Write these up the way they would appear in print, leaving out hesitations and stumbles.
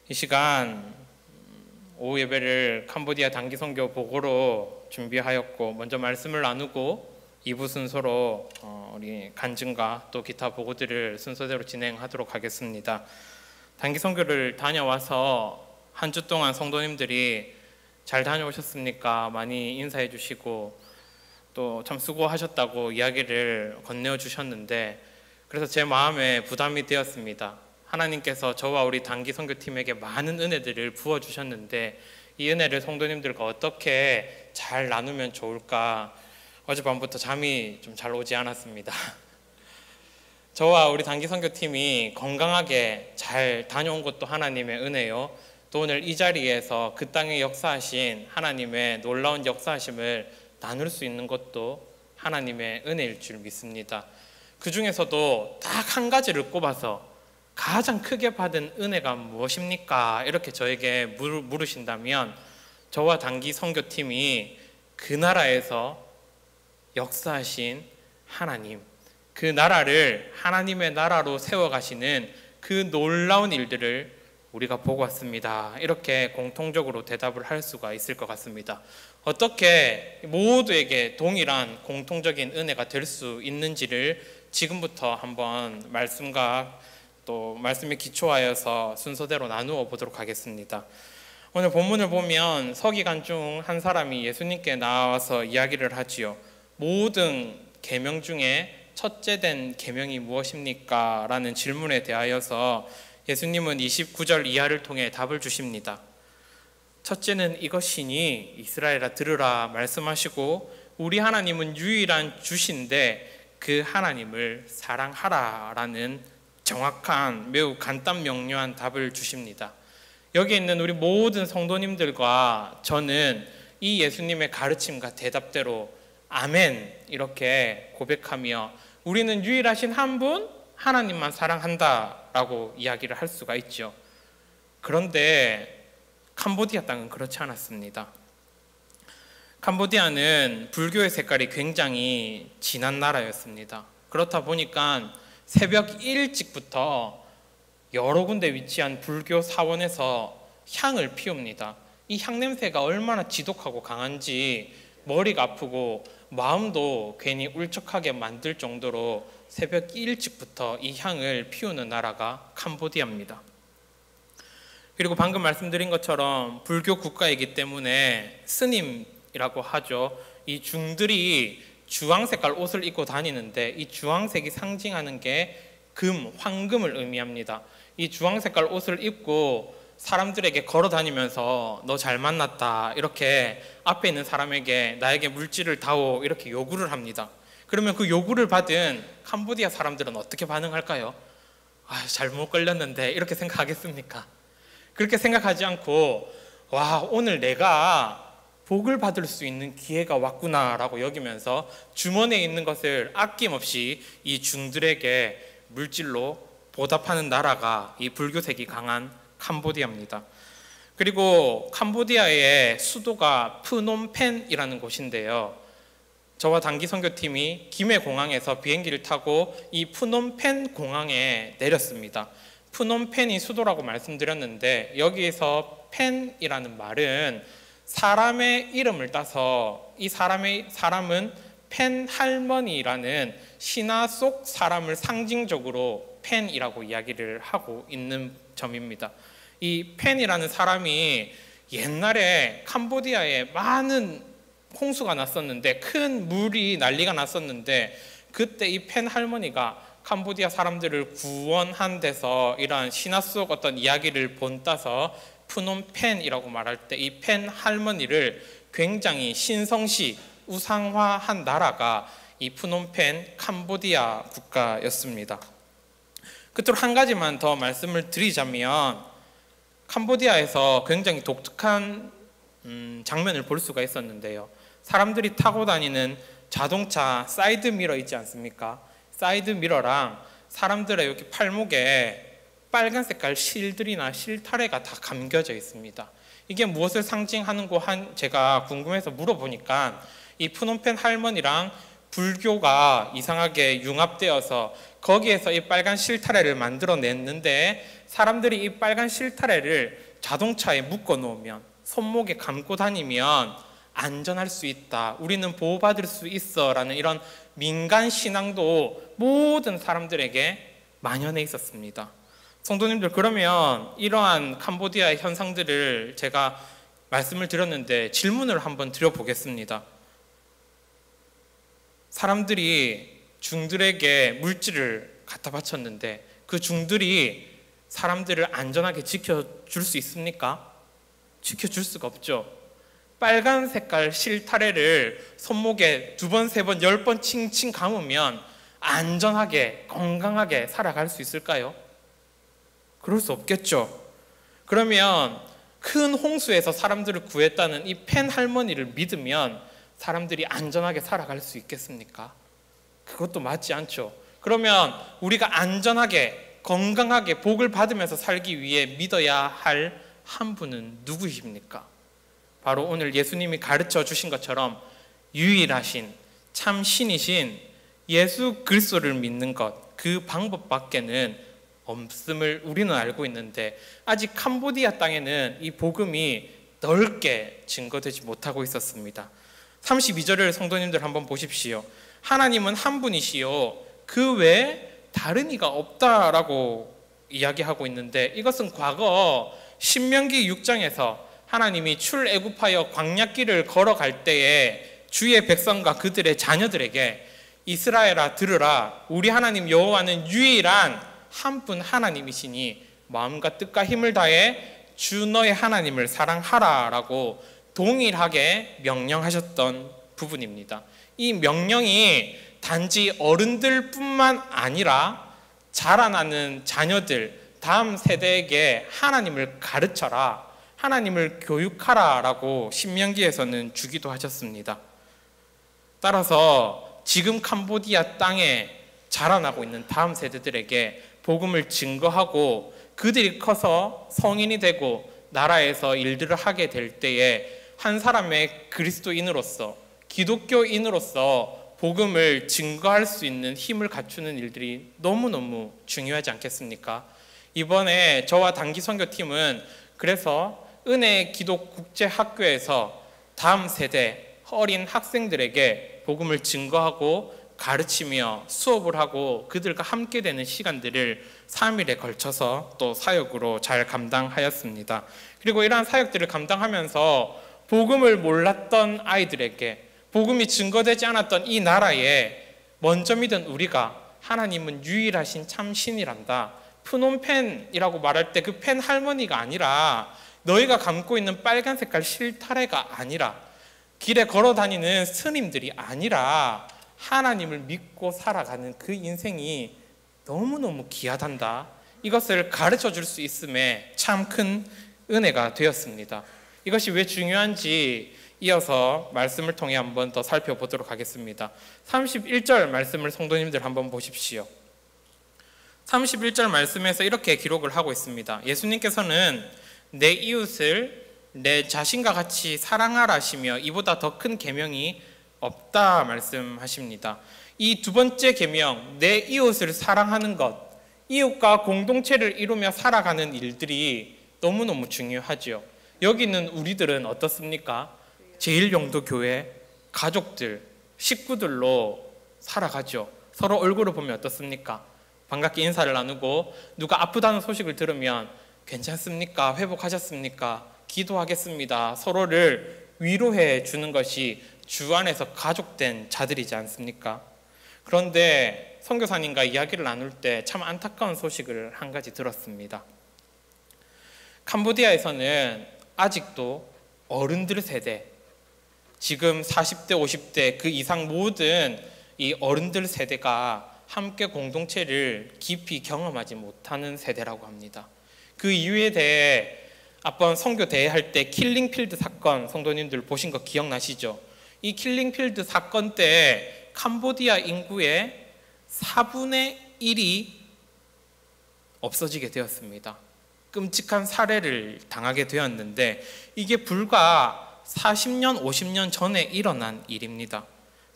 이 시간 오후 예배를 캄보디아 단기 선교 보고로 준비하였고, 먼저 말씀을 나누고 2부 순서로 우리 간증과 또 기타 보고들을 순서대로 진행하도록 하겠습니다. 단기 선교를 다녀와서 한 주 동안 성도님들이 잘 다녀오셨습니까? 많이 인사해 주시고 또 참 수고하셨다고 이야기를 건네어 주셨는데, 그래서 제 마음에 부담이 되었습니다. 하나님께서 저와 우리 단기 선교팀에게 많은 은혜들을 부어주셨는데 이 은혜를 성도님들과 어떻게 잘 나누면 좋을까, 어젯밤부터 잠이 좀 잘 오지 않았습니다. 저와 우리 단기 선교팀이 건강하게 잘 다녀온 것도 하나님의 은혜요, 또 오늘 이 자리에서 그 땅에 역사하신 하나님의 놀라운 역사하심을 나눌 수 있는 것도 하나님의 은혜일 줄 믿습니다. 그 중에서도 딱 한 가지를 꼽아서 가장 크게 받은 은혜가 무엇입니까? 이렇게 저에게 물으신다면 저와 단기 선교팀이 그 나라에서 역사하신 하나님, 그 나라를 하나님의 나라로 세워가시는 그 놀라운 일들을 우리가 보고 왔습니다. 이렇게 공통적으로 대답을 할 수가 있을 것 같습니다. 어떻게 모두에게 동일한 공통적인 은혜가 될 수 있는지를 지금부터 한번 말씀과 또 말씀에 기초하여서 순서대로 나누어 보도록 하겠습니다. 오늘 본문을 보면 서기관 중 한 사람이 예수님께 나와서 이야기를 하지요. 모든 계명 중에 첫째 된 계명이 무엇입니까? 라는 질문에 대하여서 예수님은 29절 이하를 통해 답을 주십니다. 첫째는 이것이니 이스라엘아 들으라 말씀하시고, 우리 하나님은 유일한 주신데 그 하나님을 사랑하라 라는 정확한 매우 간단 명료한 답을 주십니다. 여기 있는 우리 모든 성도님들과 저는 이 예수님의 가르침과 대답대로 아멘 이렇게 고백하며 우리는 유일하신 한 분 하나님만 사랑한다라고 이야기를 할 수가 있죠. 그런데 캄보디아 땅은 그렇지 않았습니다. 캄보디아는 불교의 색깔이 굉장히 진한 나라였습니다. 그렇다 보니까 새벽 일찍부터 여러 군데 위치한 불교 사원에서 향을 피웁니다. 이 향 냄새가 얼마나 지독하고 강한지 머리가 아프고 마음도 괜히 울적하게 만들 정도로 새벽 일찍부터 이 향을 피우는 나라가 캄보디아입니다. 그리고 방금 말씀드린 것처럼 불교 국가이기 때문에 스님이라고 하죠. 이 중들이 주황색깔 옷을 입고 다니는데 이 주황색이 상징하는 게 금, 황금을 의미합니다. 이 주황색깔 옷을 입고 사람들에게 걸어 다니면서 너 잘 만났다 이렇게 앞에 있는 사람에게 나에게 물질을 다오 이렇게 요구를 합니다. 그러면 그 요구를 받은 캄보디아 사람들은 어떻게 반응할까요? 잘못 걸렸는데 이렇게 생각하겠습니까? 그렇게 생각하지 않고 와, 오늘 내가 복을 받을 수 있는 기회가 왔구나라고 여기면서 주머니에 있는 것을 아낌없이 이 중들에게 물질로 보답하는 나라가 이 불교색이 강한 캄보디아입니다. 그리고 캄보디아의 수도가 프놈펜이라는 곳인데요, 저와 단기 선교팀이 김해 공항에서 비행기를 타고 이 프놈펜 공항에 내렸습니다. 프놈펜이 수도라고 말씀드렸는데 여기에서 펜이라는 말은 사람의 이름을 따서 이 사람은 펜 할머니라는 신화 속 사람을 상징적으로 펜이라고 이야기를 하고 있는 점입니다. 이 펜이라는 사람이 옛날에 캄보디아에 많은 홍수가 났었는데, 큰 물이 난리가 났었는데 그때 이 펜 할머니가 캄보디아 사람들을 구원한 데서 이러한 신화 속 어떤 이야기를 본따서 프놈펜이라고 말할 때 이 펜 할머니를 굉장히 신성시 우상화한 나라가 이 프놈펜 캄보디아 국가였습니다. 끝으로 한 가지만 더 말씀을 드리자면 캄보디아에서 굉장히 독특한 장면을 볼 수가 있었는데요, 사람들이 타고 다니는 자동차 사이드 미러 있지 않습니까? 사이드 미러랑 사람들의 이렇게 팔목에 빨간 색깔 실들이나 실타래가 다 감겨져 있습니다. 이게 무엇을 상징하는 거 제가 궁금해서 물어보니까 이 프놈펜 할머니랑 불교가 이상하게 융합되어서 거기에서 이 빨간 실타래를 만들어냈는데, 사람들이 이 빨간 실타래를 자동차에 묶어 놓으면, 손목에 감고 다니면 안전할 수 있다, 우리는 보호받을 수 있어 라는 이런 민간 신앙도 모든 사람들에게 만연해 있었습니다. 성도님들, 그러면 이러한 캄보디아의 현상들을 제가 말씀을 드렸는데 질문을 한번 드려보겠습니다. 사람들이 중들에게 물질을 갖다 바쳤는데 그 중들이 사람들을 안전하게 지켜줄 수 있습니까? 지켜줄 수가 없죠. 빨간 색깔 실타래를 손목에 2번, 3번, 10번 칭칭 감으면 안전하게 건강하게 살아갈 수 있을까요? 그럴 수 없겠죠. 그러면 큰 홍수에서 사람들을 구했다는 이 펜 할머니를 믿으면 사람들이 안전하게 살아갈 수 있겠습니까? 그것도 맞지 않죠. 그러면 우리가 안전하게 건강하게 복을 받으면서 살기 위해 믿어야 할 한 분은 누구십니까? 바로 오늘 예수님이 가르쳐 주신 것처럼 유일하신 참 신이신 예수 그리스도를 믿는 것, 그 방법밖에는 없음을 우리는 알고 있는데, 아직 캄보디아 땅에는 이 복음이 넓게 증거되지 못하고 있었습니다. 32절을 성도님들 한번 보십시오. 하나님은 한 분이시요 그 외에 다른 이가 없다라고 이야기하고 있는데, 이것은 과거 신명기 6장에서 하나님이 출애굽하여 광야길을 걸어갈 때에 주의 백성과 그들의 자녀들에게 이스라엘아 들으라, 우리 하나님 여호와는 유일한 한 분 하나님이시니 마음과 뜻과 힘을 다해 주 너의 하나님을 사랑하라 라고 동일하게 명령하셨던 부분입니다. 이 명령이 단지 어른들뿐만 아니라 자라나는 자녀들, 다음 세대에게 하나님을 가르쳐라, 하나님을 교육하라 라고 신명기에서는 주기도 하셨습니다. 따라서 지금 캄보디아 땅에 자라나고 있는 다음 세대들에게 복음을 증거하고 그들이 커서 성인이 되고 나라에서 일들을 하게 될 때에 한 사람의 그리스도인으로서, 기독교인으로서 복음을 증거할 수 있는 힘을 갖추는 일들이 너무너무 중요하지 않겠습니까? 이번에 저와 단기 선교팀은 그래서 은혜 기독 국제학교에서 다음 세대 어린 학생들에게 복음을 증거하고 가르치며 수업을 하고 그들과 함께 되는 시간들을 3일에 걸쳐서 또 사역으로 잘 감당하였습니다. 그리고 이러한 사역들을 감당하면서 복음을 몰랐던 아이들에게, 복음이 증거되지 않았던 이 나라에 먼저 믿은 우리가 하나님은 유일하신 참 신이란다, 프놈펜이라고 말할 때 그 펜 할머니가 아니라, 너희가 감고 있는 빨간 색깔 실타래가 아니라, 길에 걸어 다니는 스님들이 아니라 하나님을 믿고 살아가는 그 인생이 너무너무 귀하단다, 이것을 가르쳐 줄 수 있음에 참 큰 은혜가 되었습니다. 이것이 왜 중요한지 이어서 말씀을 통해 한번 더 살펴보도록 하겠습니다. 31절 말씀을 성도님들 한번 보십시오. 31절 말씀에서 이렇게 기록을 하고 있습니다. 예수님께서는 내 이웃을 내 자신과 같이 사랑하라 하시며 이보다 더 큰 계명이 없다 말씀하십니다. 이 두 번째 계명, 내 이웃을 사랑하는 것, 이웃과 공동체를 이루며 살아가는 일들이 너무너무 중요하죠. 여기 있는 우리들은 어떻습니까? 제일영도교회 가족들, 식구들로 살아가죠. 서로 얼굴을 보면 어떻습니까? 반갑게 인사를 나누고, 누가 아프다는 소식을 들으면 괜찮습니까? 회복하셨습니까? 기도하겠습니다. 서로를 위로해 주는 것이 주 안에서 가족된 자들이지 않습니까? 그런데 선교사님과 이야기를 나눌 때 참 안타까운 소식을 한 가지 들었습니다. 캄보디아에서는 아직도 어른들 세대, 지금 40대, 50대 그 이상 모든 이 어른들 세대가 함께 공동체를 깊이 경험하지 못하는 세대라고 합니다. 그 이유에 대해 앞번 선교 대회할 때 킬링필드 사건, 성도님들 보신 거 기억나시죠? 이 킬링필드 사건 때 캄보디아 인구의 4분의 1이 없어지게 되었습니다. 끔찍한 살해를 당하게 되었는데 이게 불과 40년, 50년 전에 일어난 일입니다.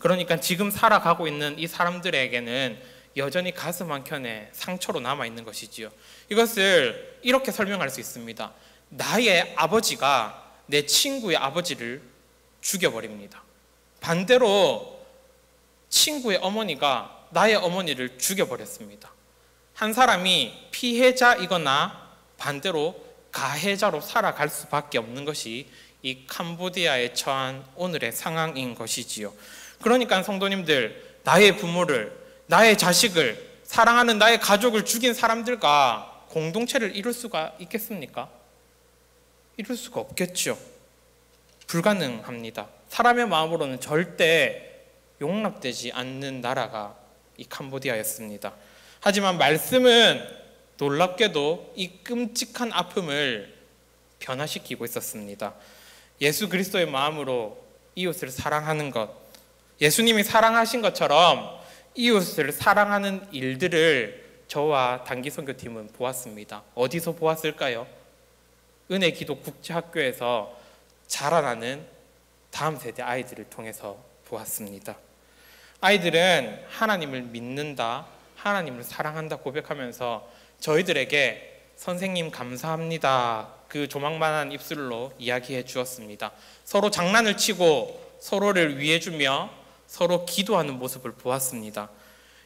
그러니까 지금 살아가고 있는 이 사람들에게는 여전히 가슴 한켠에 상처로 남아있는 것이지요. 이것을 이렇게 설명할 수 있습니다. 나의 아버지가 내 친구의 아버지를 죽여버립니다. 반대로 친구의 어머니가 나의 어머니를 죽여버렸습니다. 한 사람이 피해자이거나 반대로 가해자로 살아갈 수밖에 없는 것이 이 캄보디아에 처한 오늘의 상황인 것이지요. 그러니까 성도님들, 나의 부모를, 나의 자식을, 사랑하는 나의 가족을 죽인 사람들과 공동체를 이룰 수가 있겠습니까? 이룰 수가 없겠죠. 불가능합니다. 사람의 마음으로는 절대 용납되지 않는 나라가 이 캄보디아였습니다. 하지만 말씀은 놀랍게도 이 끔찍한 아픔을 변화시키고 있었습니다. 예수 그리스도의 마음으로 이웃을 사랑하는 것, 예수님이 사랑하신 것처럼 이웃을 사랑하는 일들을 저와 단기선교팀은 보았습니다. 어디서 보았을까요? 은혜기도 국제학교에서 자라나는 다음 세대 아이들을 통해서 보았습니다. 아이들은 하나님을 믿는다, 하나님을 사랑한다 고백하면서 저희들에게 선생님 감사합니다, 그 조망만한 입술로 이야기해 주었습니다. 서로 장난을 치고 서로를 위해주며 서로 기도하는 모습을 보았습니다.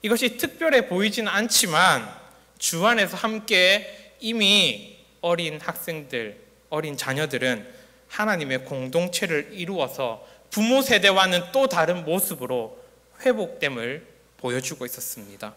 이것이 특별해 보이지는 않지만 주 안에서 함께 이미 어린 학생들, 어린 자녀들은 하나님의 공동체를 이루어서 부모 세대와는 또 다른 모습으로 회복됨을 보여주고 있었습니다.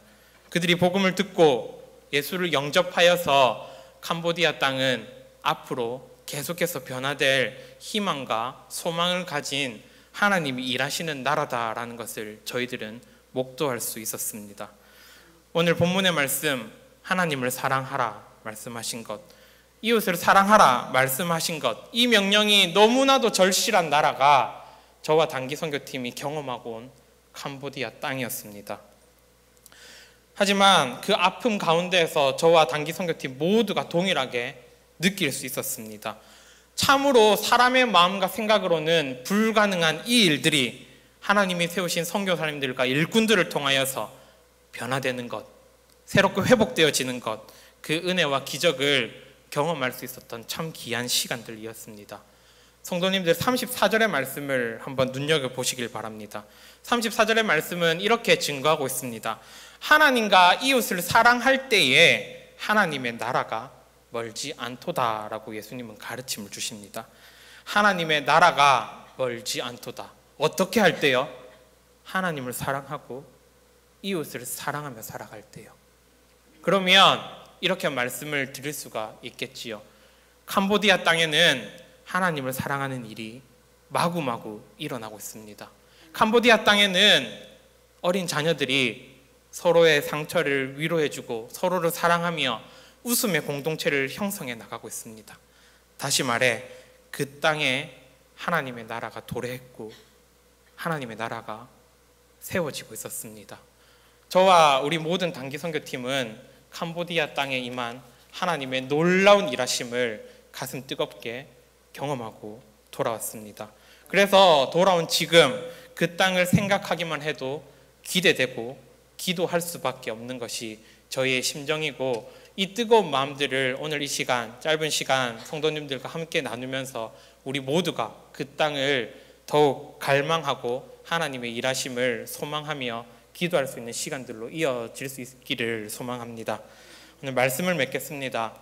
그들이 복음을 듣고 예수를 영접하여서 캄보디아 땅은 앞으로 계속해서 변화될 희망과 소망을 가진 하나님이 일하시는 나라다라는 것을 저희들은 목도할 수 있었습니다. 오늘 본문의 말씀, 하나님을 사랑하라 말씀하신 것, 이웃을 사랑하라 말씀하신 것, 이 명령이 너무나도 절실한 나라가 저와 단기 선교팀이 경험하고 온 캄보디아 땅이었습니다. 하지만 그 아픔 가운데에서 저와 단기 선교팀 모두가 동일하게 느낄 수 있었습니다. 참으로 사람의 마음과 생각으로는 불가능한 이 일들이 하나님이 세우신 선교사님들과 일꾼들을 통하여서 변화되는 것, 새롭게 회복되어지는 것, 그 은혜와 기적을 경험할 수 있었던 참 귀한 시간들이었습니다. 성도님들, 34절의 말씀을 한번 눈여겨보시길 바랍니다. 34절의 말씀은 이렇게 증거하고 있습니다. 하나님과 이웃을 사랑할 때에 하나님의 나라가 멀지 않도다라고 예수님은 가르침을 주십니다. 하나님의 나라가 멀지 않도다. 어떻게 할 때요? 하나님을 사랑하고 이웃을 사랑하며 살아갈 때요. 그러면 이렇게 말씀을 드릴 수가 있겠지요. 캄보디아 땅에는 하나님을 사랑하는 일이 마구마구 일어나고 있습니다. 캄보디아 땅에는 어린 자녀들이 서로의 상처를 위로해주고 서로를 사랑하며 웃음의 공동체를 형성해 나가고 있습니다. 다시 말해 그 땅에 하나님의 나라가 도래했고 하나님의 나라가 세워지고 있었습니다. 저와 우리 모든 단기 선교팀은 캄보디아 땅에 임한 하나님의 놀라운 일하심을 가슴 뜨겁게 경험하고 돌아왔습니다. 그래서 돌아온 지금 그 땅을 생각하기만 해도 기대되고 기도할 수밖에 없는 것이 저희의 심정이고, 이 뜨거운 마음들을 오늘 이 시간, 짧은 시간 성도님들과 함께 나누면서 우리 모두가 그 땅을 더욱 갈망하고 하나님의 일하심을 소망하며 기도할 수 있는 시간들로 이어질 수 있기를 소망합니다. 오늘 말씀을 맺겠습니다.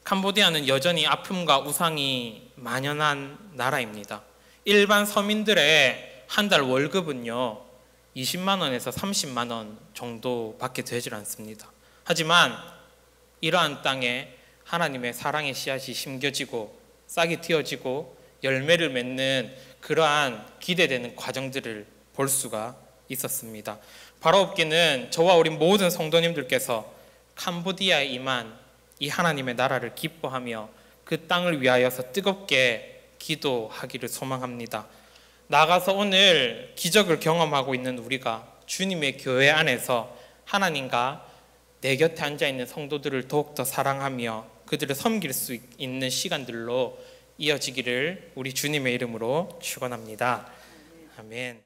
캄보디아는 여전히 아픔과 우상이 만연한 나라입니다. 일반 서민들의 한 달 월급은요 20만 원에서 30만 원 정도밖에 되질 않습니다. 하지만 이러한 땅에 하나님의 사랑의 씨앗이 심겨지고 싹이 틔어지고 열매를 맺는 그러한 기대되는 과정들을 볼 수가 있었습니다. 바라옵기는 저와 우리 모든 성도님들께서 캄보디아에 임한 이 하나님의 나라를 기뻐하며 그 땅을 위하여서 뜨겁게 기도하기를 소망합니다. 나아가서 오늘 기적을 경험하고 있는 우리가 주님의 교회 안에서 하나님과 내 곁에 앉아있는 성도들을 더욱더 사랑하며 그들을 섬길 수 있는 시간들로 이어지기를 우리 주님의 이름으로 축원합니다. 아멘.